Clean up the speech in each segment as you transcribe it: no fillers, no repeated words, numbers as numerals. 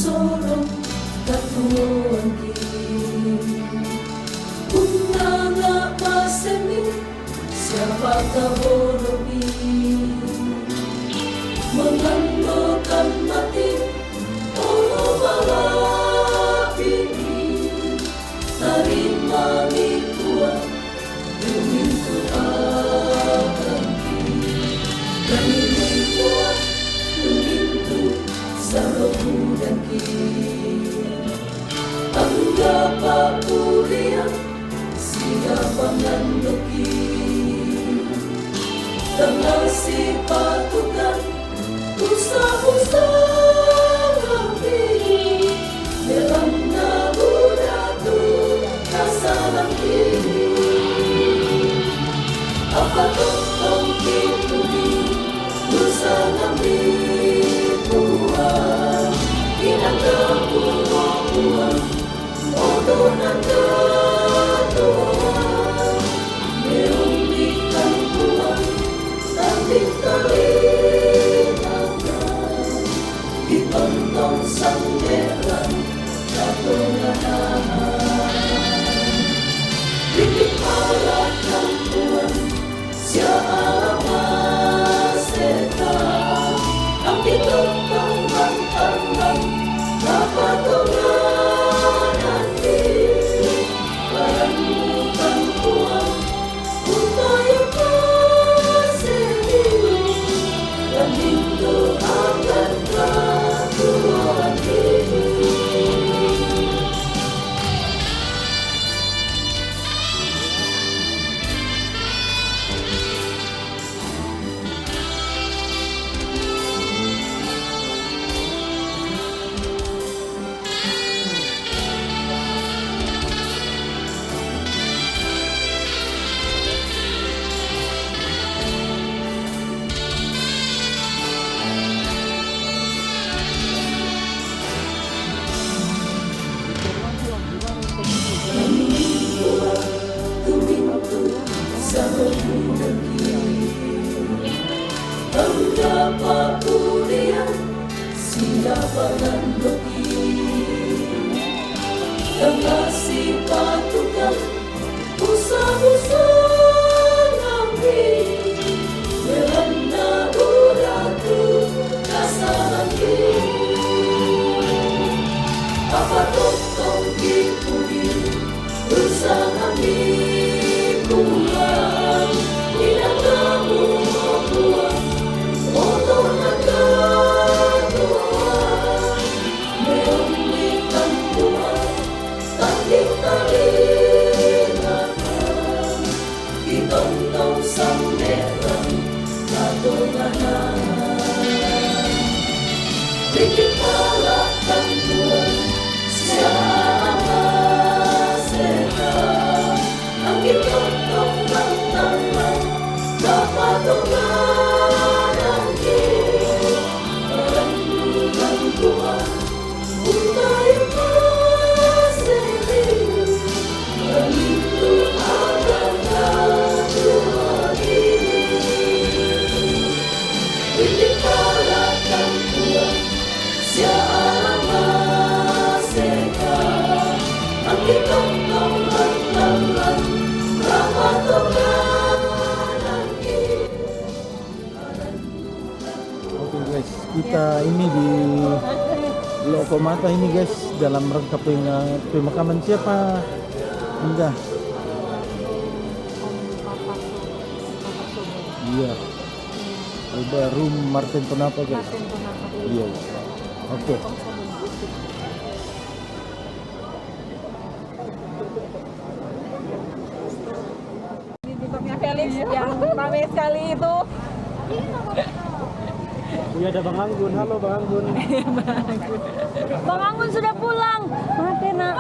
sorong katuan bunga nga masemi siapa kahorobi mengandokan mati tolong malapini tarima mikuan demi Tuhan kami mikuan demi Tuhan Angga papulian siapa ngandoki Tengah si patukan usah-usah ngambil dalam nabudatu kasalang kini apa tong kipuni usah ngambil Tuhan inangga buang-buang odonangga Tuhan meumbikan Tuhan tantik kalinangga di pontong sanggeran katongahan bikin malakang Tuhan siapa setan ang ditutong bantang kapatungan Paranutan Tuhan Utaya kasih dan Hindu akan Tuhan ini Angga papulian siapa ngandoki Tengah si patukan usah-usah ngambil Melanda buratu kasalan kini Apa totong kipuni usah ngambil pulang Tidak kamu mau buang odonangga Tuhan meumbikan Tuhan tantik kalinangga di pontong sanggeran katongahan bikin malakang Tuhan siapa setan ang ditutong bantang kapatungan Tuhan, Utaya kasih dan itu adalah Tuhan ini bikin malakang Tuhan siapa setan ang ditutong bantang kapatungan Oke guys, kita ini di Lokomata ini guys dalam rangka pemakaman siapa? Enggak. Iya. Almarhum Martin Tonapa guys. Iya. Oke. Di tempatnya Felix yang ramai sekali itu. Iya ada Bang Anggun. Halo Bang Anggun. Bang Anggun sudah pulang. Mati nak.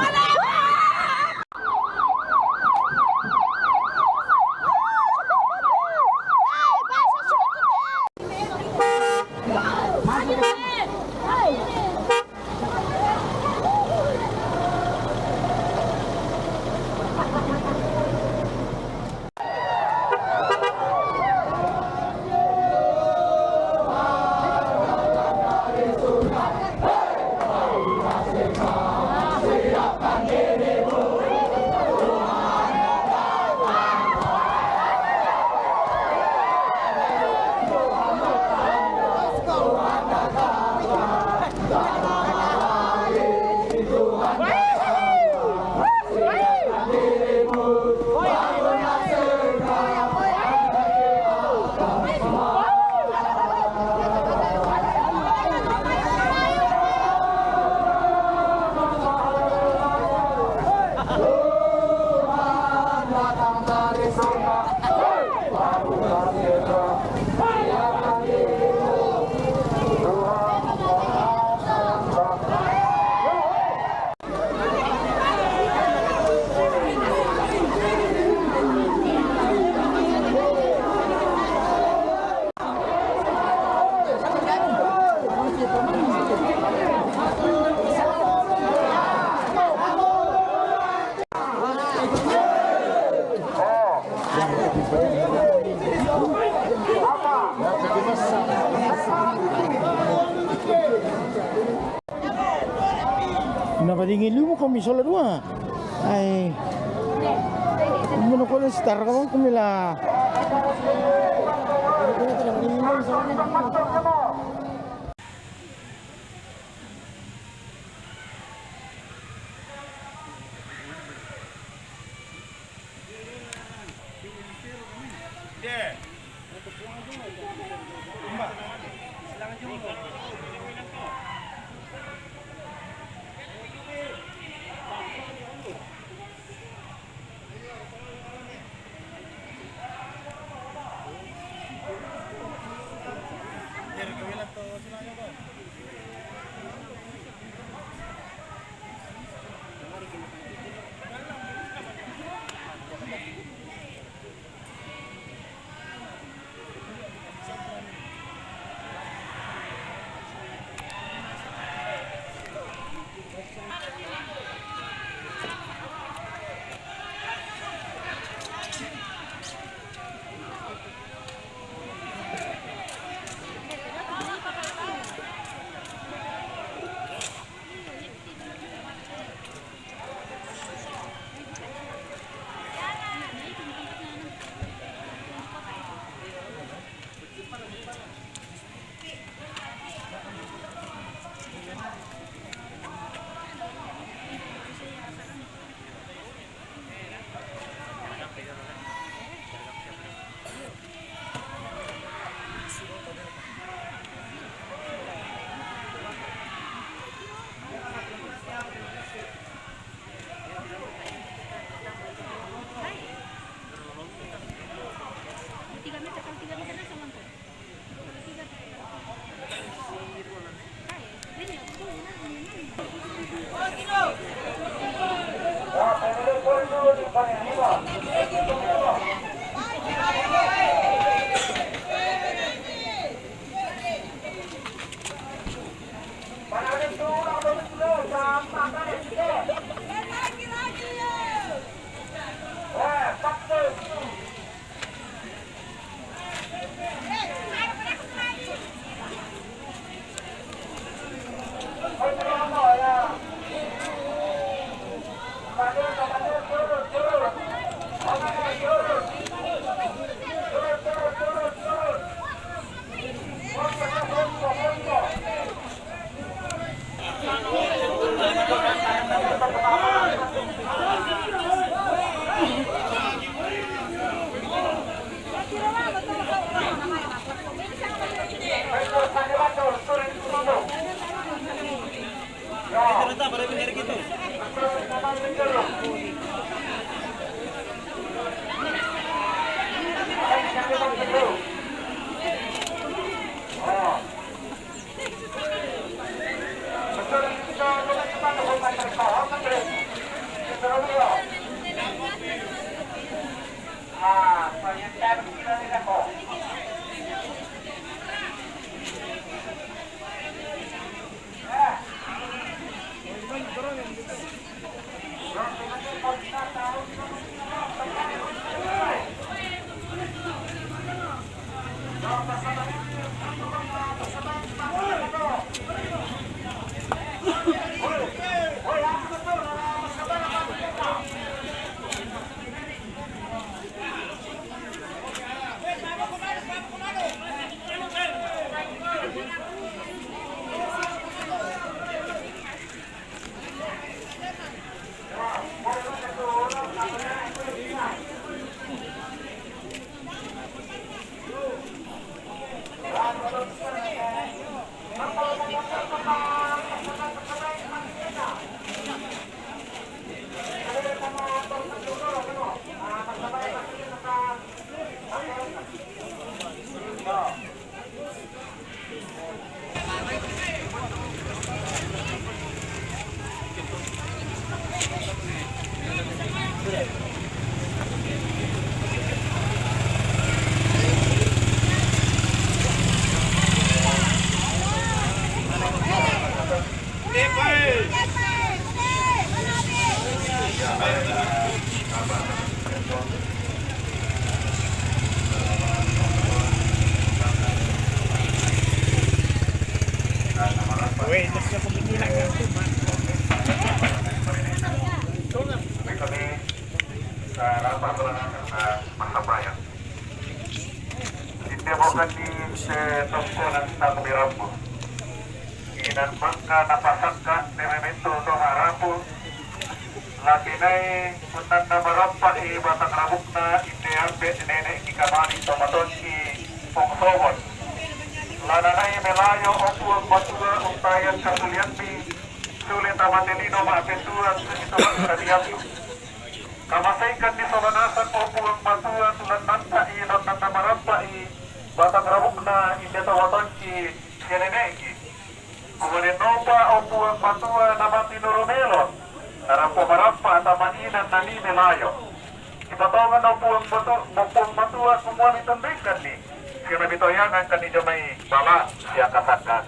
Napadingin mo kami sa dua. Ay. Muna ko na star ka man kumila. Weh, nasi aku bikin lagi. rapat berangkat masabayan. Hindi mo kani tungko ng takumirambo. Inan bangka napasangka ni Memento to harapo. Lagi na'y kunan na marampa batang rabok na hindi ambe nene ikamani tomaton Pongsogon. Lana na'y melayo o puwag batuga untayan kasulianti. Sulit amatilino maapenturan sa ito ang kaniyapi. Kamasaykan ni Solanasan o puwag batuga tulan nanta inon ng namarampa batang rabok na hindi tawaton Yeneneki. Kumanin pa o puwag batuga na Matinurumelo. Narampo marampa at amainan na ni melayo. Ipatongan o puwag batuga kumuha itong dekan ni. Kaya bitoyangan kanina may bala siya kasagdan.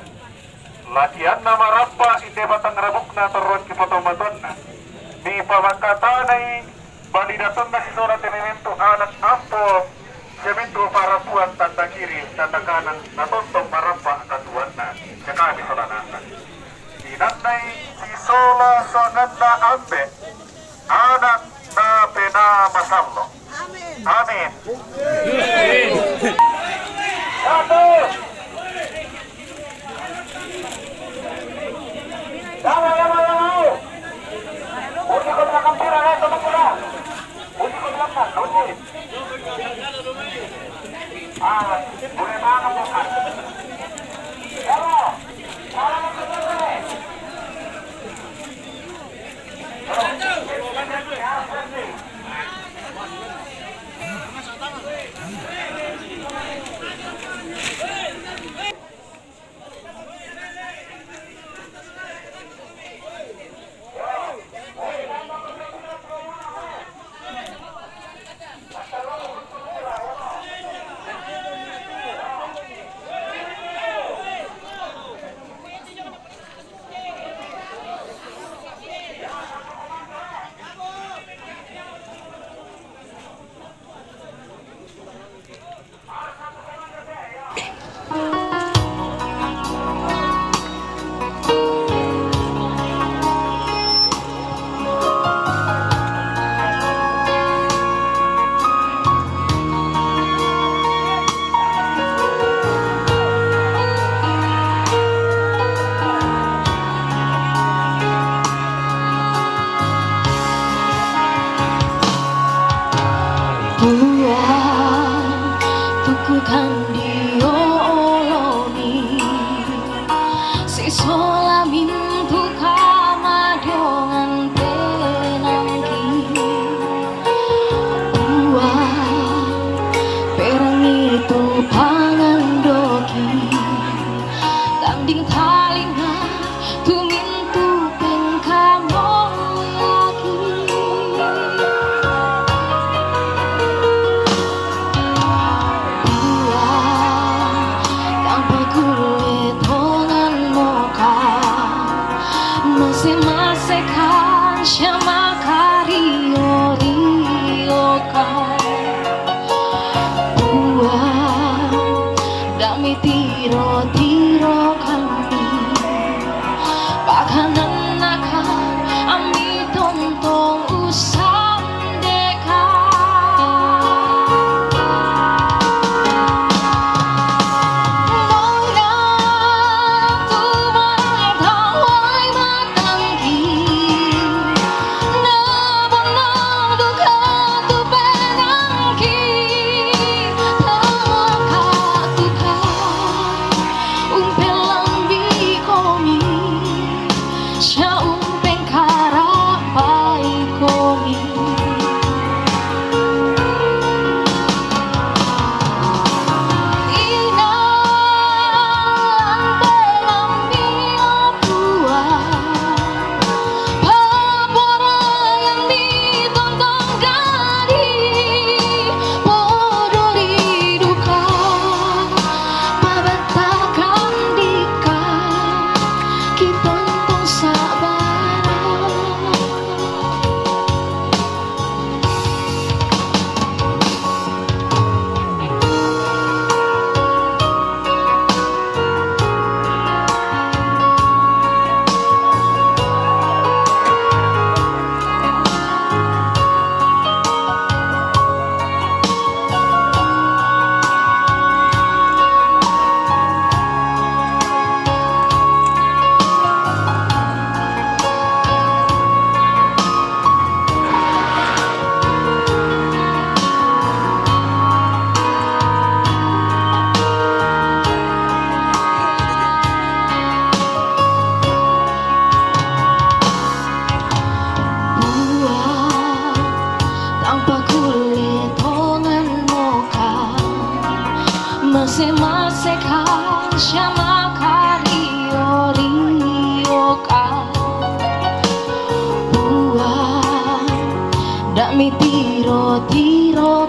Latihan na marampa, hindi batang rabok na turon kipatomaton na. Di pamangkatanay, balidaton na si Sora Tenimento anak ampo, semento para puan tanda kiri, tanda kanan, natontong marampa katuan na. Siya kami solanasan. Inanay si Sola sangat na ambe, anak na penamasamlo. Amin. Satu. Yaman. Uji ko belakang pira na tumak ko na. Uji ko belakang, uji. Boleh banget bukan. Yaman. Salam ke sini. Tukukan dioloni si solamin tukama dengan penangki perang itu pangan doki tanding talinga tumintu pengkamong lagi tanpa kulit hongan moka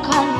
kan